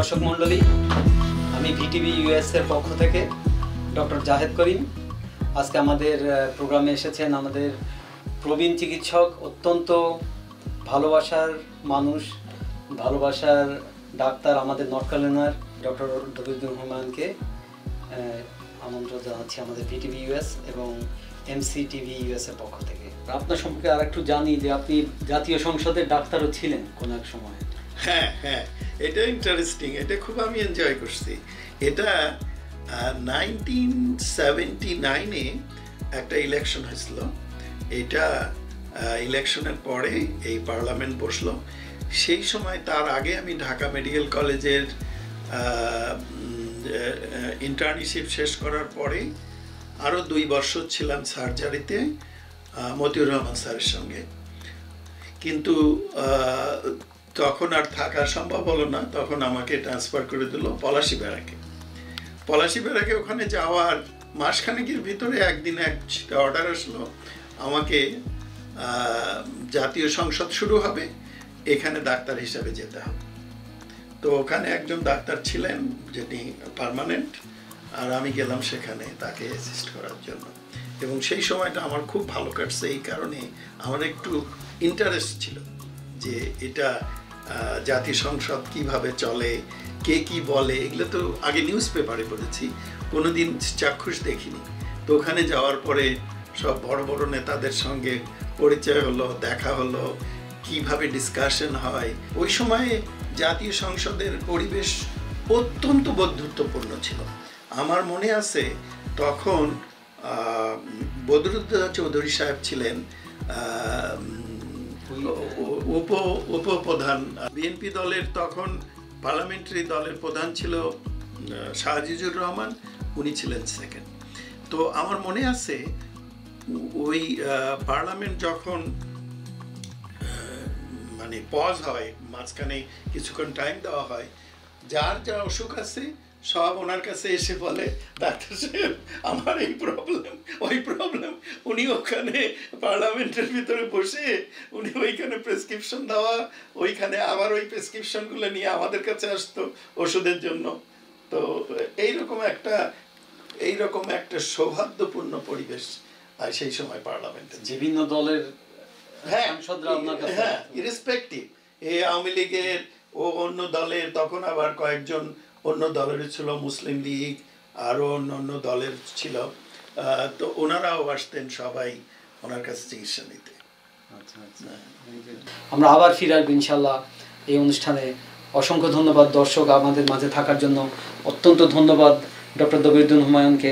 দর্শক মণ্ডলী, আমি ভিটিভি ইউএস এর পক্ষ থেকে ডক্টর জাহেদ করিম। আজকে আমাদের প্রোগ্রামে এসেছেন আমাদের প্রবীণ চিকিৎসক, অত্যন্ত ভালোবাসার মানুষ, ভালোবাসার ডাক্তার, আমাদের নর্থ ক্যারোলিনার ডক্টর দবিউদ্দিন হুমায়ুনকে আমন্ত্রণ জানাচ্ছি আমাদের ভিটিভি ইউএস এবং এমসিটিভি ইউএস এর পক্ষ থেকে। আপনার সম্পর্কে আর একটু জানি যে আপনি জাতীয় সংসদের ডাক্তারও ছিলেন কোনো এক সময়। হ্যাঁ, এটা ইন্টারেস্টিং, এটা খুব আমি এনজয় করছি। এটা 1979-এ একটা ইলেকশন হয়েছিল। এটা ইলেকশনের পরে এই পার্লামেন্ট বসলো। সেই সময় তার আগে আমি ঢাকা মেডিকেল কলেজের ইন্টার্নশিপ শেষ করার পরে আরও 2 বছর ছিলাম সার্জারিতে মতিউর রহমান স্যারের সঙ্গে। কিন্তু তখন আর থাকা সম্ভব হলো না, তখন আমাকে ট্রান্সফার করে দিল পলাশী ব্যারাকে। ওখানে যাওয়ার মাসখানেকের ভিতরে একদিন একটা অর্ডার আসলো, আমাকে জাতীয় সংসদ শুরু হবে, এখানে ডাক্তার হিসাবে যেতে হবে। তো ওখানে একজন ডাক্তার ছিলেন যিনি পার্মানেন্ট, আর আমি গেলাম সেখানে তাকে অ্যাসিস্ট করার জন্য। এবং সেই সময়টা আমার খুব ভালো কাটছে, এই কারণে আমার একটু ইন্টারেস্ট ছিল যে এটা জাতীয় সংসদ কিভাবে চলে, কে কি বলে, এগুলো তো আগে নিউজ পেপারে পড়েছি, কোনোদিন চাক্ষুষ দেখিনি। তো ওখানে যাওয়ার পরে সব বড় বড় নেতাদের সঙ্গে পরিচয় হলো, দেখা হলো, কিভাবে ডিসকাশন হয়। ওই সময়ে জাতীয় সংসদের পরিবেশ অত্যন্ত বন্ধুত্বপূর্ণ ছিল। আমার মনে আছে তখন বদরুদ্দোজা চৌধুরী সাহেব ছিলেন উপপ্রধান। বিএনপি দলের তখন পার্লামেন্টারি দলের প্রধান ছিল শাহজিজুর রহমান, উনি ছিলেন সেকেন্ড। তো আমার মনে আছে ওই পার্লামেন্ট যখন মানে পজ হয়, মাঝখানে কিছুক্ষণ টাইম দেওয়া হয়, যার যা অসুখ আছে সব ওনার কাছে এসে বলে, ডাক্তার সাহেব আমার এই প্রবলেম, ওই প্রবলেম। উনি ওখানে পার্লামেন্টের ভিতরে বসে উনি ওইখানে প্রেসক্রিপশন দেওয়া, ওইখানে আবার ওই প্রেসক্রিপশনগুলো নিয়ে আমাদের কাছে আসতো ওষুধের জন্য। তো এইরকম একটা সৌহার্দ্যপূর্ণ পরিবেশ সেই সময় পার্লামেন্টে। বিভিন্ন দলের ইরেসপেক্টিভ, আওয়ামী লীগের ও অন্য দলের, তখন আবার কয়েকজন অন্য দলের ছিল, মুসলিম লীগ আরও অন্য দলের ছিল, তো ওনারাও আসতেন সবাই ওনার কাছে চিকিৎসা নিতে। আমরা আবার ফিরে আসবো ইনশাল্লাহ এই অনুষ্ঠানে। অসংখ্য ধন্যবাদ দর্শক আমাদের মাঝে থাকার জন্য। অত্যন্ত ধন্যবাদ ডক্টর দবিউদ্দিন হুমায়ুনকে।